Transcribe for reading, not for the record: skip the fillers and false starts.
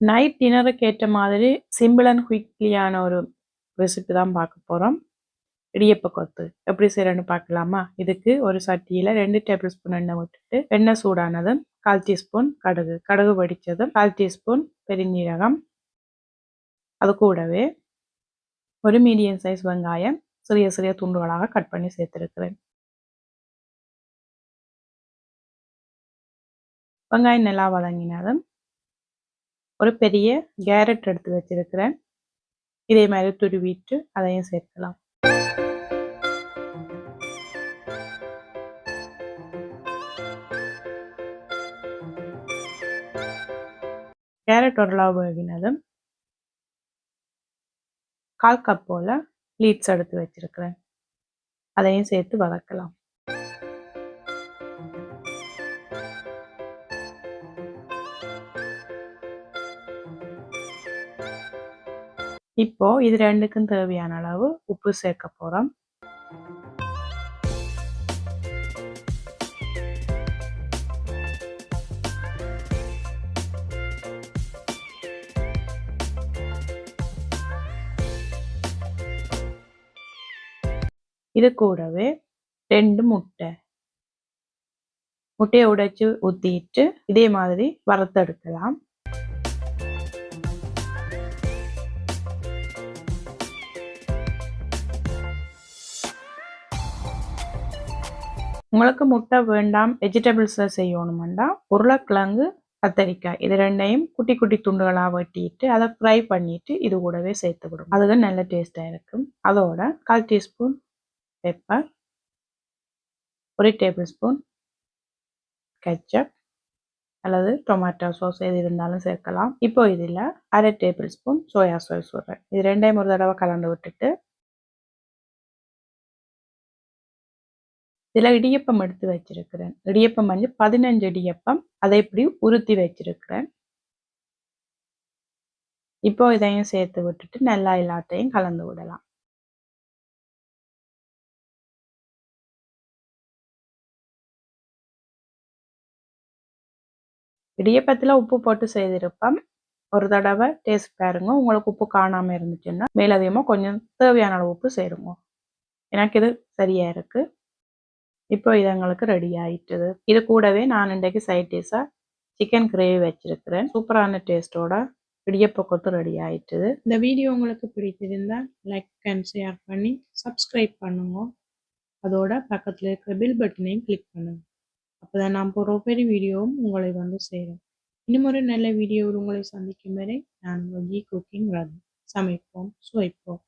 Night டின்னருக்கு ஏற்ற மாதிரி சிம்பிள் அண்ட் குயிக்லியான ஒரு ரெசிபி தான் பார்க்க போகிறோம். இடியப்ப கொத்து எப்படி செய்யறேன்னு பார்க்கலாமா? இதுக்கு ஒரு சட்டியில் 2 டேபிள் ஸ்பூன் எண்ணெய் விட்டுட்டு எண்ணெய் சூடானதும் 1/4 டீஸ்பூன் கடுகு வெடித்ததும் 1/4 டீஸ்பூன் பெருஞ்சீரகம், அது கூடவே ஒரு மீடியம் சைஸ் வெங்காயம் சிறிய சிறிய துண்டுகளாக கட் பண்ணி சேர்த்துருக்கிறேன். வெங்காயம் நல்லா வதங்கினதும் ஒரு பெரிய கேரட் எடுத்து வச்சிருக்கிறேன். இதே மாதிரி துருவிட்டு அதையும் சேர்க்கலாம். கேரட் ஓரளவு வேகினதும் 1/4 கப் போல லீட்ஸ் எடுத்து வச்சிருக்கிறேன். அதையும் சேர்த்து வதக்கலாம். இப்போ இது ரெண்டுக்கும் தேவையான அளவு உப்பு சேர்க்க போறோம். இது கூடவே 2 முட்டையை உடைச்சு ஊத்திட்டு இதே மாதிரி வறுத்தெடுக்கலாம். உங்களுக்கு முட்டை வேண்டாம், வெஜிடபிள்ஸை செய்யணுமெண்டா உருளைக்கிழங்கு, கத்தரிக்காய் இது ரெண்டையும் குட்டி குட்டி துண்டுகளாக வெட்டிட்டு அதை ஃப்ரை பண்ணிட்டு இது கூடவே சேர்த்து விடும். அதுக்கு நல்ல டேஸ்டாக இருக்கும். அதோட 1/4 teaspoon pepper, 1 table spoon ketchup அல்லது டொமேட்டோ சாஸ் எது இருந்தாலும் சேர்க்கலாம். இப்போ இதில் 1/2 டேபிள் ஸ்பூன் சோயா சாஸ் விடுறேன். இது ரெண்டையும் ஒரு தடவை கலந்து விட்டுட்டு இதில் இடியப்பம் எடுத்து வச்சிருக்கிறேன். இடியப்பம் 15 இடியப்பம் அதை இப்படி உருத்தி வச்சிருக்கிறேன். இப்போ இதையும் சேர்த்து விட்டுட்டு நல்லா எல்லாத்தையும் கலந்து விடலாம். இடியப்பத்தில் உப்பு போட்டு செய்திருப்போம். ஒரு தடவை டேஸ்ட் பாருங்க. உங்களுக்கு உப்பு காணாமல் இருந்துச்சுன்னா மேலதிகமாக கொஞ்சம் தேவையான அளவு உப்பு சேருங்க. எனக்கு இது சரியா இருக்கு. இப்போ இது எங்களுக்கு ரெடி ஆயிட்டுது. இது கூடவே நான் இன்றைக்கு சைட் டிஷ்ஷாக சிக்கன் கிரேவி வச்சிருக்கிறேன். சூப்பரான டேஸ்டோட இடியப்ப கொத்து ரெடி ஆயிட்டுது. இந்த வீடியோ உங்களுக்கு பிடித்திருந்தால் லைக் அண்ட் ஷேர் பண்ணி சப்ஸ்கிரைப் பண்ணுங்க. அதோட பக்கத்தில் இருக்கிற பில் பட்டனையும் கிளிக் பண்ணுங்க. அப்போதான் நான் போகிற ஒவ்வொரு வீடியோவும் உங்களை வந்து சேரும். இன்னும் ஒரு நல்ல வீடியோவில் உங்களை சந்திக்கும் வரை நான் உங்கள் குக்கிங் ராது. சமைப்போம், சுவைப்போம்.